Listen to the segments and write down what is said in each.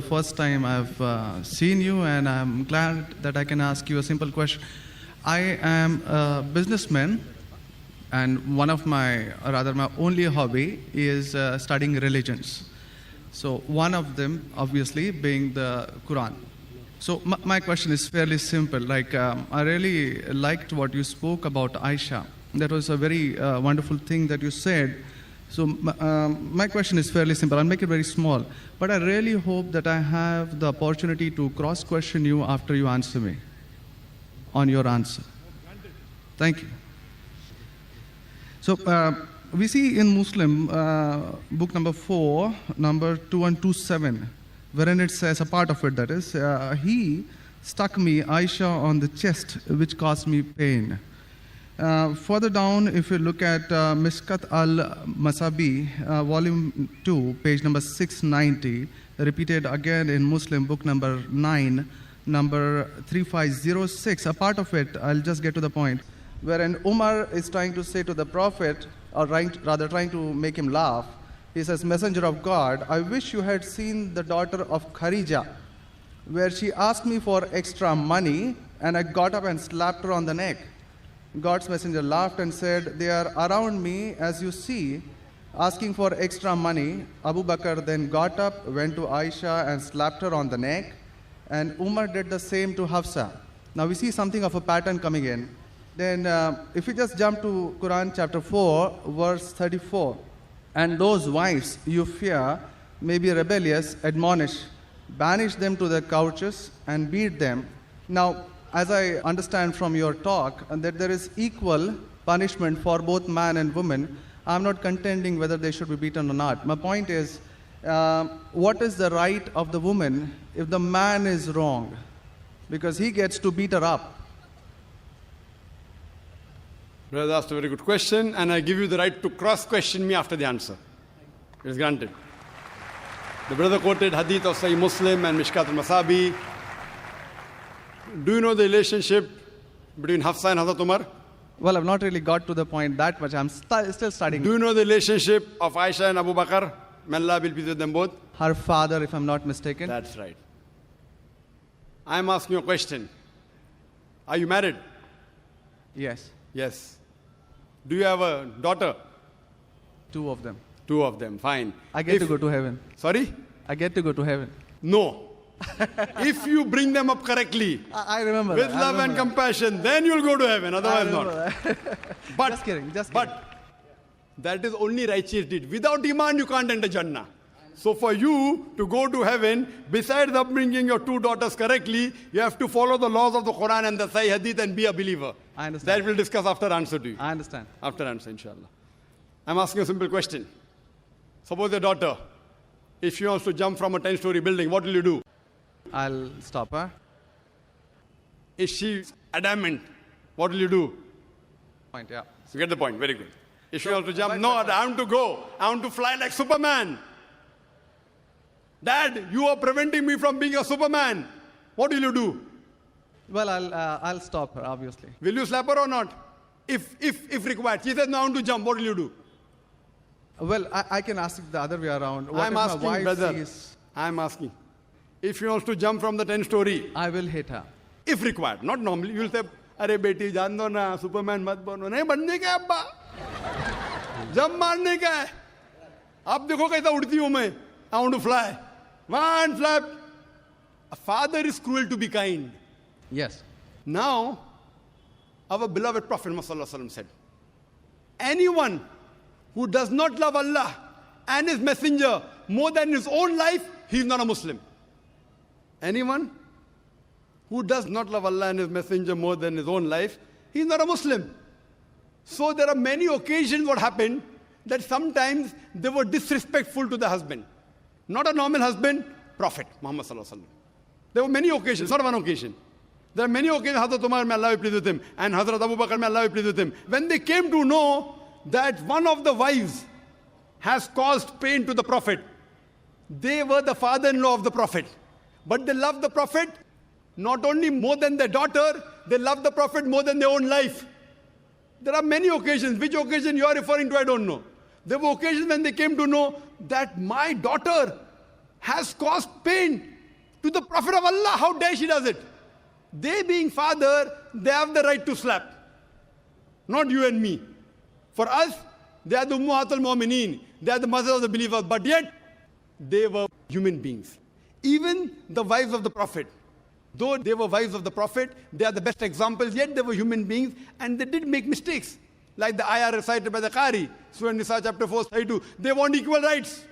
first time I've seen you, and I'm glad that I can ask you a simple question. I am a businessman, and one of my only hobby is studying religions. So one of them, obviously, being the Quran. So my question is fairly simple. Like, I really liked what you spoke about Aisha. That was a very wonderful thing that you said. So my question is fairly simple. I'll make it very small. But I really hope that I have the opportunity to cross-question you after you answer me on your answer. Thank you. So we see in Muslim, book number 4, number 2127, wherein it says, a part of it that is, he stuck me, Aisha, on the chest, which caused me pain. Further down, if you look at Mishkat al-Masabi, volume 2, page number 690, repeated again in Muslim, book number 9, number 3506, a part of it, I'll just get to the point, wherein Umar is trying to say to the Prophet, or rather trying to make him laugh. He says, Messenger of God, I wish you had seen the daughter of Khadija, where she asked me for extra money, and I got up and slapped her on the neck. God's messenger laughed and said, they are around me, as you see, asking for extra money. Abu Bakr then got up, went to Aisha and slapped her on the neck, and Umar did the same to Hafsa. Now we see something of a pattern coming in. Then if we just jump to Quran chapter 4, verse 34, and those wives you fear may be rebellious, admonish, banish them to their couches and beat them. Now, as I understand from your talk, that there is equal punishment for both man and woman. I'm not contending whether they should be beaten or not. My point is, what is the right of the woman if the man is wrong? Because he gets to beat her up. Brother asked a very good question, and I give you the right to cross-question me after the answer. It is granted. The brother quoted hadith of Sahih Muslim and Mishkat al-Masabi. Do you know the relationship between Hafsa and Hazrat Umar? Well, I've not really got to the point that much. I'm still studying. Do you know the relationship of Aisha and Abu Bakr? May Allah be pleased with them both. Her father, if I'm not mistaken. That's right. I'm asking you a question. Are you married? Yes. Yes. Do you have a daughter? 2 of them. 2 of them, fine. I get to go to heaven. Sorry? I get to go to heaven. No. If you bring them up correctly, I remember with love and compassion, then you'll go to heaven, otherwise not. But, just kidding. But that is only righteous deed. Without iman, you can't enter Jannah. So for you to go to heaven, besides upbringing your 2 daughters correctly, you have to follow the laws of the Quran and the Sahih Hadith and be a believer. I understand. That we'll discuss after answer to you. I understand. After answer, inshallah. I'm asking a simple question. Suppose your daughter, if she wants to jump from a 10-story building, what will you do? I'll stop her. Is she adamant? What will you do? Point, yeah. You get the point, very good. If she wants to jump, no, I want to go. I want to fly like Superman. Dad, you are preventing me from being a Superman. What will you do? Well, I'll stop her, obviously. Will you slap her or not? If required. She says, no, I want to jump. What will you do? Well, I can ask it the other way around. What I'm if asking, my wife brother. sees... I'm asking. If she wants to jump from the 10-story. I will hit her. If required. Not normally. You will say, Arey beti, jaan do na, Superman mat bano. Nahi banne ka abba. Jump marne ka hai. Ab dekho kaisa udti hu main. I want to fly. One flap. A father is cruel to be kind. Yes. Now, our beloved Prophet Muhammad said, anyone who does not love Allah and His Messenger more than his own life, he is not a Muslim. Anyone who does not love Allah and His Messenger more than his own life, he is not a Muslim. So there are many occasions what happened that sometimes they were disrespectful to the husband. Not a normal husband, Prophet Muhammad sallallahu alaihi wasallam. There were many occasions, not one occasion. There are many occasions, Hazrat Umar, may Allah be pleased with him, and Hazrat Abu Bakr, may Allah be pleased with him. When they came to know that one of the wives has caused pain to the Prophet, they were the father-in-law of the Prophet. But they loved the Prophet not only more than their daughter, they loved the Prophet more than their own life. There are many occasions. Which occasion you are referring to, I don't know. There were occasions when they came to know that my daughter has caused pain Prophet of Allah, how dare she does it? They being father, they have the right to slap. Not you and me. For us, they are the Ummahatul Mu'mineen. They are the mothers of the believers. But yet, they were human beings. Even the wives of the Prophet. Though they were wives of the Prophet, they are the best examples, yet they were human beings and they did make mistakes. Like the ayah recited by the Qari, Surah Nisa chapter 4, 32. They want equal rights.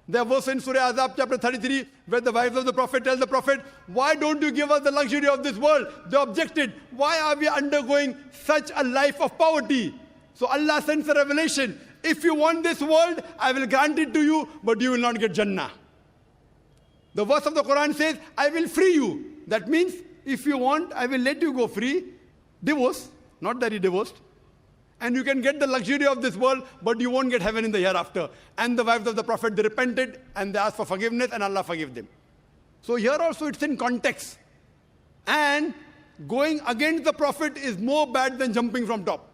There was in Surah Azab chapter 33, where the wives of the Prophet tell the Prophet, why don't you give us the luxury of this world? They objected, why are we undergoing such a life of poverty? So Allah sends a revelation. If you want this world, I will grant it to you, but you will not get Jannah. The verse of the Quran says, I will free you. That means, if you want, I will let you go free. Divorce, not that he divorced. And you can get the luxury of this world, but you won't get heaven in the hereafter. And the wives of the Prophet, they repented and they asked for forgiveness and Allah forgave them. So here also it's in context. And going against the Prophet is more bad than jumping from top.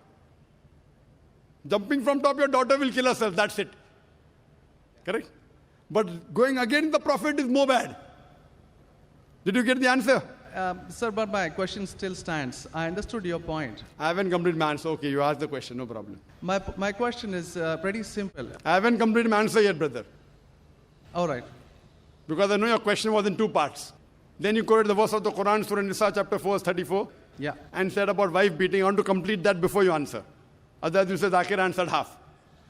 Jumping from top, your daughter will kill herself, that's it. Correct? But going against the Prophet is more bad. Did you get the answer? Sir, but my question still stands. I understood your point. I haven't completed my answer. Okay, you asked the question, no problem. My question is pretty simple. I haven't completed my answer yet, brother. All right. Because I know your question was in two parts. Then you quoted the verse of the Quran, Surah Nisa, chapter 4, verse 34. Yeah. And said about wife beating. I want to complete that before you answer. Otherwise, you said Zakir answered half.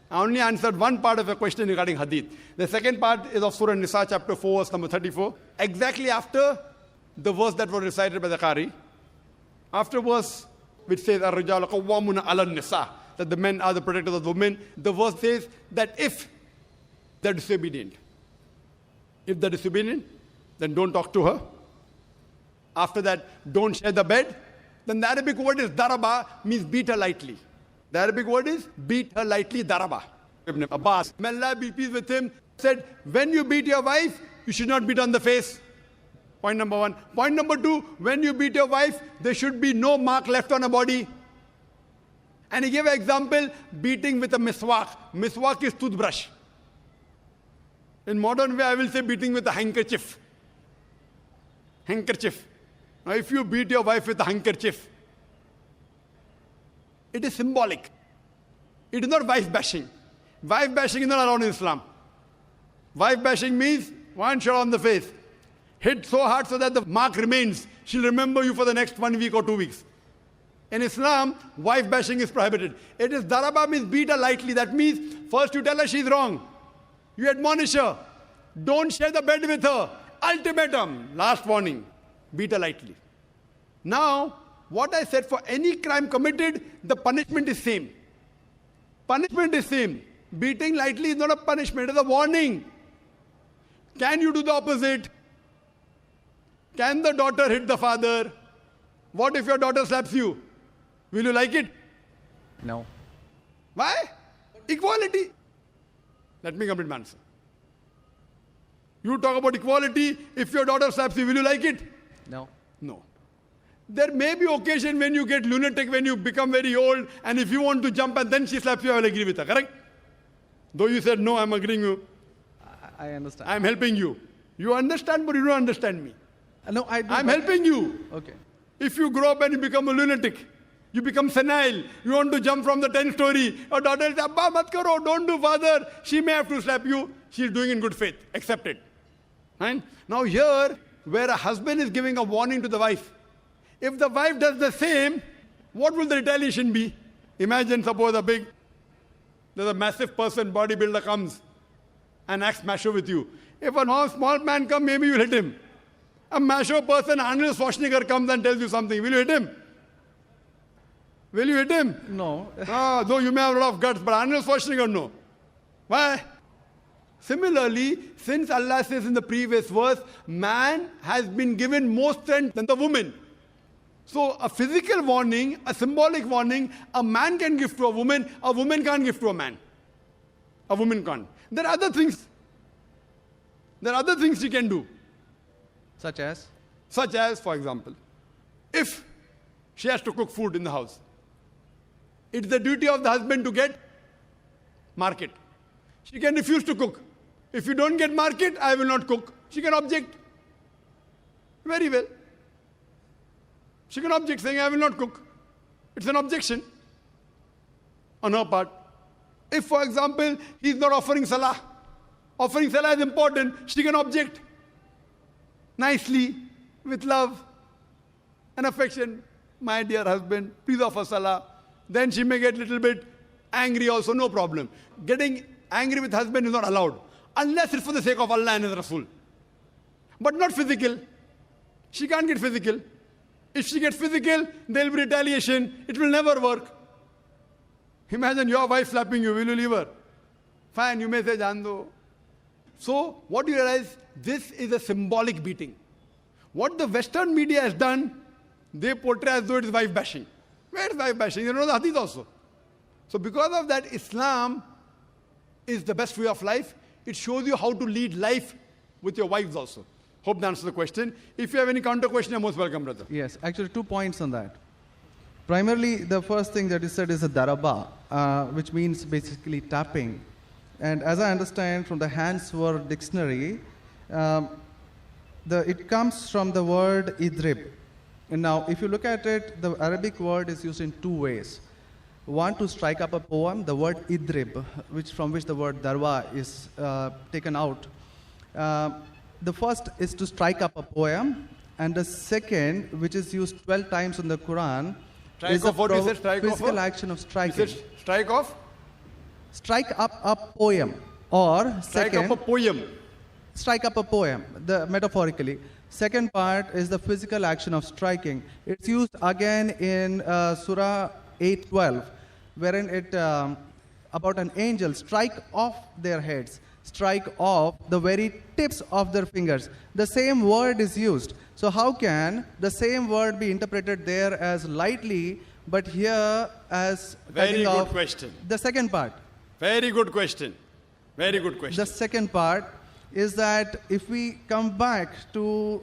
I only answered one part of your question regarding hadith. The second part is of Surah Nisa, chapter 4, verse number 34. Exactly after the verse that was recited by the Qari. After verse which says, Ar-Rijalu Qawwamuna 'ala an-Nisa, that the men are the protectors of the women. The verse says that if they're disobedient, then don't talk to her. After that, don't share the bed. Then the Arabic word is daraba, means beat her lightly. The Arabic word is beat her lightly, daraba. Ibn Abbas, may Allah be pleased with him, said, when you beat your wife, you should not beat on the face. Point number one. Point number two, when you beat your wife, there should be no mark left on her body. And he gave an example, beating with a miswak. Miswak is toothbrush. In modern way, I will say beating with a handkerchief. Handkerchief. Now, if you beat your wife with a handkerchief, it is symbolic. It is not wife bashing. Wife bashing is not allowed in Islam. Wife bashing means one shot on the face. Hit so hard so that the mark remains. She'll remember you for the next 1 week or 2 weeks. In Islam, wife bashing is prohibited. It is daraba, means beat her lightly. That means first you tell her she's wrong. You admonish her. Don't share the bed with her. Ultimatum. Last warning. Beat her lightly. Now, what I said, for any crime committed, the punishment is same. Punishment is same. Beating lightly is not a punishment, it is a warning. Can you do the opposite? Can the daughter hit the father? What if your daughter slaps you? Will you like it? No. Why? Equality. Let me complete my answer. You talk about equality. If your daughter slaps you, will you like it? No. No. There may be occasion when you get lunatic, when you become very old, and if you want to jump and then she slaps you, I will agree with her, correct? Though you said, no, I'm agreeing with you. I understand. I'm helping you. You understand, but you don't understand me. No, I do. I'm helping you. Okay. If you grow up and you become a lunatic, you become senile, you want to jump from the 10th story, your daughter says, Abba, mat karo, don't do, father. She may have to slap you. She's doing in good faith. Accept it. Right? Now here, where a husband is giving a warning to the wife, if the wife does the same, what will the retaliation be? Imagine, suppose there's a massive person, bodybuilder comes and acts macho with you. If a small man comes, maybe you'll hit him. A macho person, Arnold Schwarzenegger, comes and tells you something. Will you hit him? Will you hit him? No. Though you may have a lot of guts, but Arnold Schwarzenegger, no. Why? Similarly, since Allah says in the previous verse, man has been given more strength than the woman. So a physical warning, a symbolic warning, a man can give to a woman can't give to a man. A woman can't. There are other things. There are other things she can do. Such as? Such as, for example, if she has to cook food in the house, it's the duty of the husband to get market. She can refuse to cook. If you don't get market, I will not cook. She can object. Very well. She can object saying, I will not cook. It's an objection on her part. If, for example, he's not offering salah is important, she can object nicely, with love and affection. My dear husband, please offer salah. Then she may get a little bit angry also, no problem. Getting angry with husband is not allowed, unless it's for the sake of Allah and His Rasul. But not physical. She can't get physical. If she gets physical, there will be retaliation. It will never work. Imagine your wife slapping you. Will you leave her? Fine, you may say, Jaan do. So, what do you realize? This is a symbolic beating. What the Western media has done, they portray as though it is wife bashing. Where is wife bashing? You know the hadith also. So, because of that, Islam is the best way of life. It shows you how to lead life with your wives also. Hope that answers the question. If you have any counter question, you're most welcome, brother. Yes, actually 2 points on that. Primarily, the first thing that is said is a daraba, which means basically tapping. And as I understand from the Hansword dictionary, it comes from the word idrib. And now, if you look at it, the Arabic word is used in 2 ways. One, to strike up a poem, the word idrib, from which the word darwa is taken out. The first is to strike up a poem, and the second, which is used 12 times in the Quran, is a physical action of striking. Strike off? Strike up a poem, or strike up a poem. Strike up a poem, metaphorically. Second part is the physical action of striking. It's used again in Surah 8:12, wherein it about an angel strike off their heads, strike off the very tips of their fingers. The same word is used. So how can the same word be interpreted there as lightly, but here as very good question. The second part. Very good question. Very good question. The second part is that if we come back to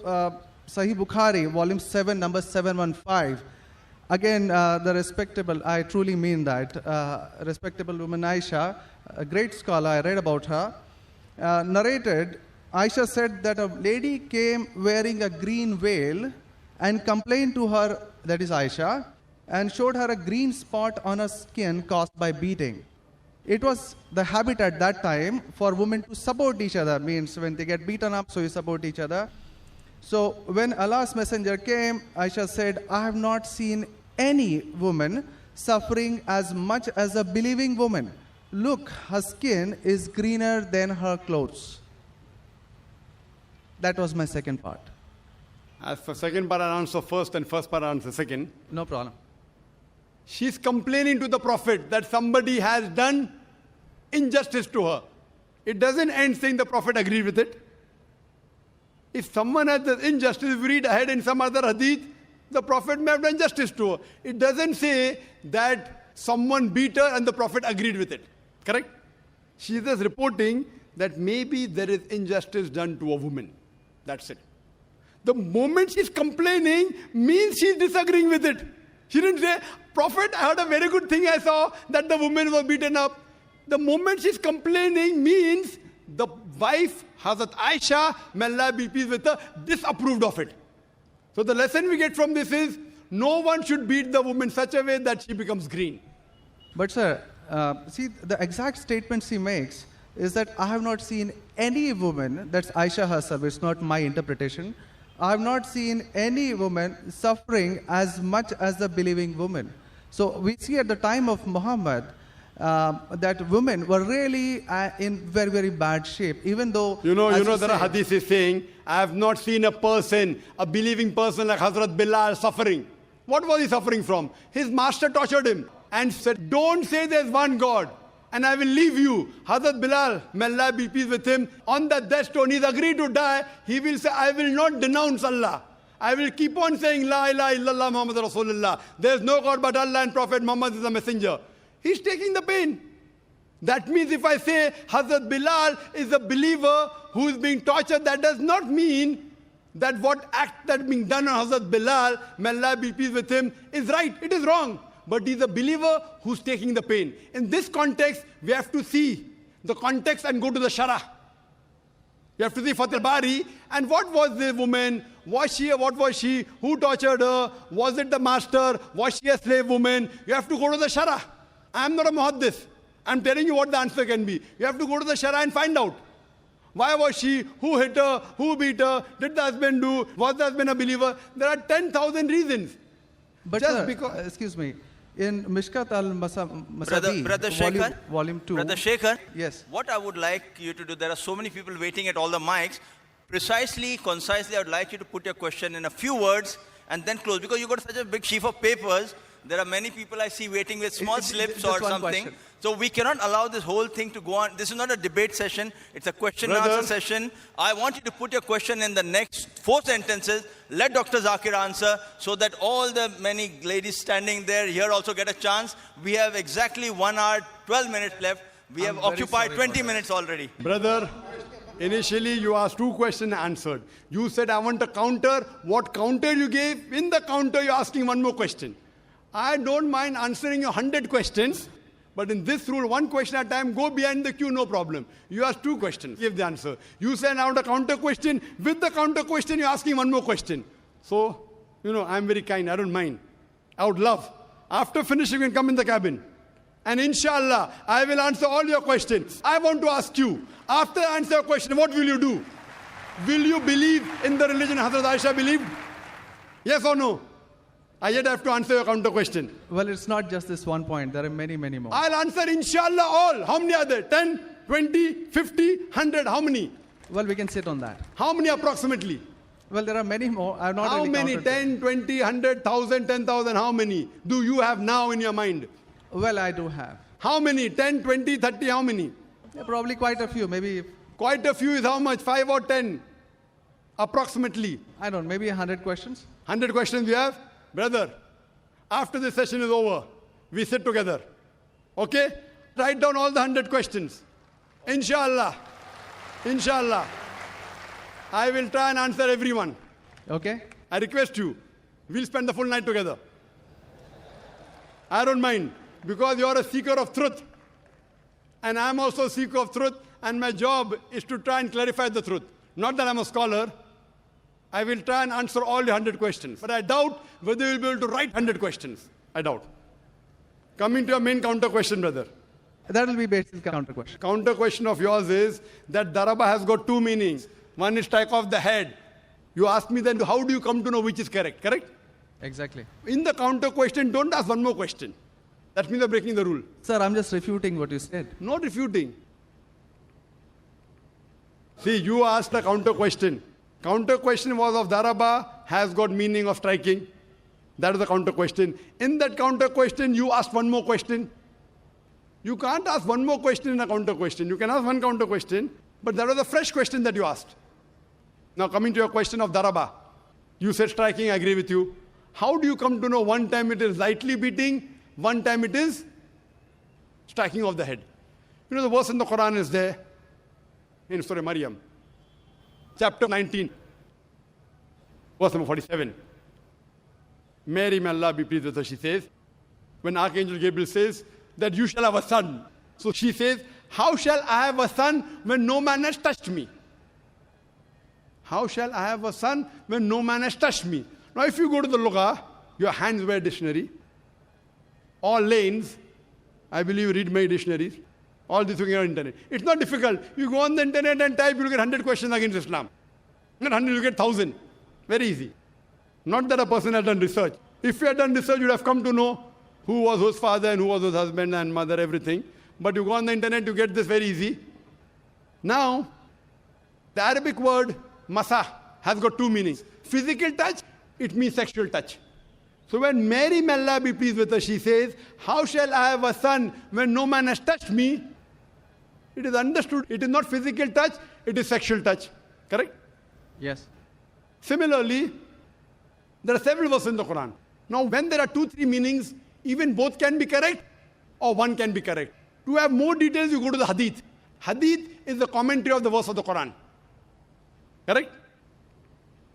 Sahih Bukhari, volume 7, number 715, again, the respectable, I truly mean that, respectable woman Aisha, a great scholar, I read about her, narrated, Aisha said that a lady came wearing a green veil and complained to her, that is Aisha, and showed her a green spot on her skin caused by beating. It was the habit at that time for women to support each other, means when they get beaten up, so you support each other. So when Allah's messenger came, Aisha said, I have not seen any woman suffering as much as a believing woman. Look, her skin is greener than her clothes. That was my second part. As for second part, I'll answer first, and first part, I'll answer second. No problem. She's complaining to the Prophet that somebody has done injustice to her. It doesn't end saying the Prophet agreed with it. If someone has done injustice, if we read ahead in some other hadith, the Prophet may have done justice to her. It doesn't say that someone beat her and the Prophet agreed with it. Correct? She is just reporting that maybe there is injustice done to a woman. That's it. The moment she's complaining means she's disagreeing with it. She didn't say, Prophet, I heard a very good thing I saw, that the woman was beaten up. The moment she's complaining means the wife, Hazrat Aisha, may Allah be pleased with her, disapproved of it. So the lesson we get from this is, no one should beat the woman such a way that she becomes green. But sir, see, the exact statement she makes is that I have not seen any woman, that's Aisha herself, it's not my interpretation, I have not seen any woman suffering as much as the believing woman. So we see at the time of Muhammad that women were really in very, very bad shape, even though... You know there are hadiths saying, I have not seen a person, a believing person like Hazrat Bilal suffering. What was he suffering from? His master tortured him and said, don't say there's one God and I will leave you. Hazrat Bilal, may Allah be pleased with him, on that death stone, he's agreed to die. He will say, I will not denounce Allah. I will keep on saying, La ilaha illallah Muhammad Rasulullah. There's no God but Allah and Prophet Muhammad is a messenger. He's taking the pain. That means if I say Hazrat Bilal is a believer who is being tortured, that does not mean that what act that being done on Hazrat Bilal, may Allah be pleased with him, is right. It is wrong. But he's a believer who's taking the pain. In this context, we have to see the context and go to the Shara. You have to see Fath al-Bari. And what was the woman? Was she? What was she? Who tortured her? Was it the master? Was she a slave woman? You have to go to the Shara. I'm not a muhaddith. I'm telling you what the answer can be. You have to go to the Shara and find out. Why was she? Who hit her? Who beat her? Did the husband do? Was the husband a believer? There are 10,000 reasons. But Just sir, because, excuse me, in Mishkat al-Masabi, Brother Shekhar, volume 2. Brother Shekhar, Yes. what I would like you to do, there are so many people waiting at all the mics. Precisely, concisely, I would like you to put your question in a few words and then close. Because you got such a big sheaf of papers, there are many people I see waiting with small slips just or one something. question. So we cannot allow this whole thing to go on. This is not a debate session. It's a question and answer session. I want you to put your question in the next 4 sentences. Let Dr. Zakir answer so that all the many ladies standing there here also get a chance. We have exactly 1 hour, 12 minutes left. We have occupied 20 minutes already. brother, initially you asked 2 questions answered. You said, I want a counter. What counter you gave? In the counter, you're asking 1 more question. I don't mind answering your 100 questions, but in this rule, 1 question at a time, go behind the queue, no problem. You asked 2 questions, give the answer. You said, I want a counter question. With the counter question, you're asking 1 more question. So, I'm very kind, I don't mind. I would love. After finishing, you can come in the cabin. And inshallah, I will answer all your questions. I want to ask you, after I answer your question, what will you do? Will you believe in the religion Hazrat Aisha believed? Yes or no? I yet have to answer your counter question. Well, it's not just this one point. There are many, many more. I'll answer inshallah all. How many are there? 10, 20, 50, 100? How many? Well, we can sit on that. How many approximately? Well, there are many more. I have not How really many? counted them. 10, 20, 100, 1,000, 10,000? How many do you have now in your mind? Well, I do have. How many? 10, 20, 30? How many? Yeah, probably quite a few. Maybe, Quite a few is how much? 5 or 10? Approximately. I don't know, maybe 100 questions. 100 questions we have? Brother, after this session is over, we sit together. Okay? Write down all the 100 questions. Inshallah. Inshallah. I will try and answer everyone. Okay? I request you, we'll spend the full night together. I don't mind, because you're a seeker of truth. And I'm also a seeker of truth, and my job is to try and clarify the truth. Not that I'm a scholar. I will try and answer all the 100 questions. But I doubt whether you'll be able to write 100 questions. I doubt. Coming to your main counter question, brother. That will be basic counter question. Counter question of yours is that daraba has got 2 meanings. One is strike off the head. You ask me then, how do you come to know which is correct? Correct? Exactly. In the counter question, don't ask 1 more question. That means you're breaking the rule. Sir, I'm just refuting what you said. Not refuting. See, you asked a counter question. Counter question was of daraba has got meaning of striking. That is the counter question. In that counter question, you asked 1 more question. You can't ask 1 more question in a counter question. You can ask 1 counter question, but that was a fresh question that you asked. Now coming to your question of daraba. You said striking, I agree with you. How do you come to know 1 time it is lightly beating, 1 time it is striking of the head? The verse in the Quran is there, in Surah Maryam, chapter 19, verse number 47. Mary, may Allah be pleased with her, she says, when Archangel Gabriel says that you shall have a son. So she says, how shall I have a son when no man has touched me? How shall I have a son when no man has touched me? Now if you go to the Lugha, your hands wear dictionary, all lanes, I believe you read many dictionaries, all this you can get on the internet. It's not difficult. You go on the internet and type, you'll get 100 questions against Islam. Not 100, you get 1,000. Very easy. Not that a person has done research. If you had done research, you'd have come to know who was whose father and who was whose husband and mother, everything. But you go on the internet, you get this very easy. Now, the Arabic word masa has got 2 meanings. Physical touch, it means sexual touch. So when Mary, may Allah be pleased with her, she says, how shall I have a son when no man has touched me? It is understood. It is not physical touch, it is sexual touch. Correct? Yes. Similarly, there are several verses in the Quran. Now, when there are 2, 3 meanings, even both can be correct or 1 can be correct. To have more details, you go to the hadith. Hadith is the commentary of the verse of the Quran. Correct?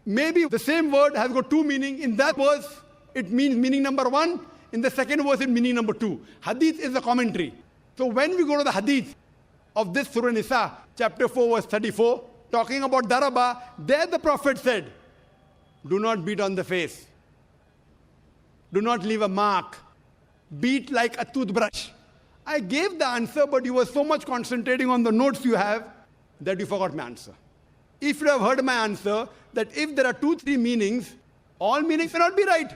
Maybe the same word has got 2 meanings. In that verse, it means meaning number 1. In the second verse, it meaning number 2. Hadith is the commentary. So when we go to the hadith of this Surah Nisa, chapter 4, verse 34, talking about daraba, there the Prophet said Do not beat on the face. Do not leave a mark. Beat like a toothbrush. I gave the answer, but you were so much concentrating on the notes you have that you forgot my answer. If you have heard my answer, that if there are 2-3 meanings, all meanings may not be right.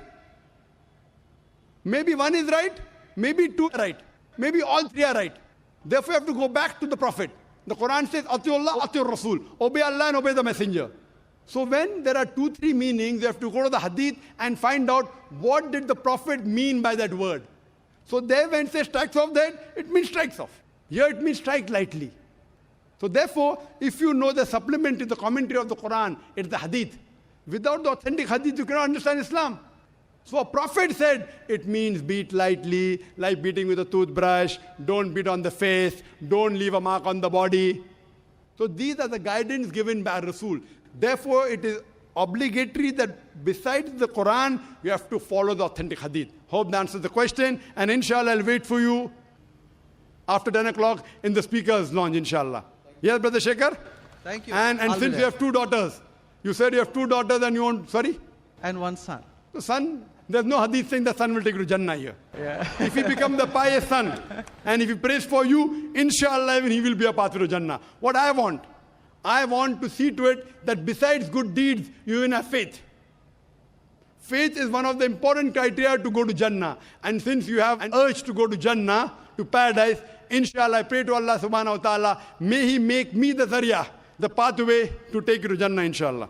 Maybe one is right, maybe two are right, maybe all three are right. Therefore, you have to go back to the Prophet. The Quran says, Atiullah, Atiur Rasul. Obey Allah and obey the Messenger. So when there are 2-3 meanings, you have to go to the Hadith and find out what did the Prophet mean by that word. So there when it says strikes off that, it means strikes off. Here it means strike lightly. So therefore, if you know the supplement to the commentary of the Quran, it's the Hadith. Without the authentic Hadith, you cannot understand Islam. So a Prophet said, it means beat lightly, like beating with a toothbrush, don't beat on the face, don't leave a mark on the body. So these are the guidance given by Rasul. Therefore, it is obligatory that besides the Quran, you have to follow the authentic Hadith. Hope that answers the question, and inshallah, I'll wait for you after 10 o'clock in the speaker's lounge, inshallah. Yes, Brother Shekhar? Thank you. And since you have 2 daughters, you said you have 2 daughters and you want, sorry? And one son. The son, there's no hadith saying the son will take you to Jannah here. Yeah. If he becomes the pious son, and if he prays for you, inshallah, he will be a path to Jannah. What I want to see to it that besides good deeds, you even have faith. Faith is one of the important criteria to go to Jannah. And since you have an urge to go to Jannah, to paradise, inshallah, I pray to Allah subhanahu wa ta'ala, may He make me the zariyah, the pathway to take you to Jannah, inshallah.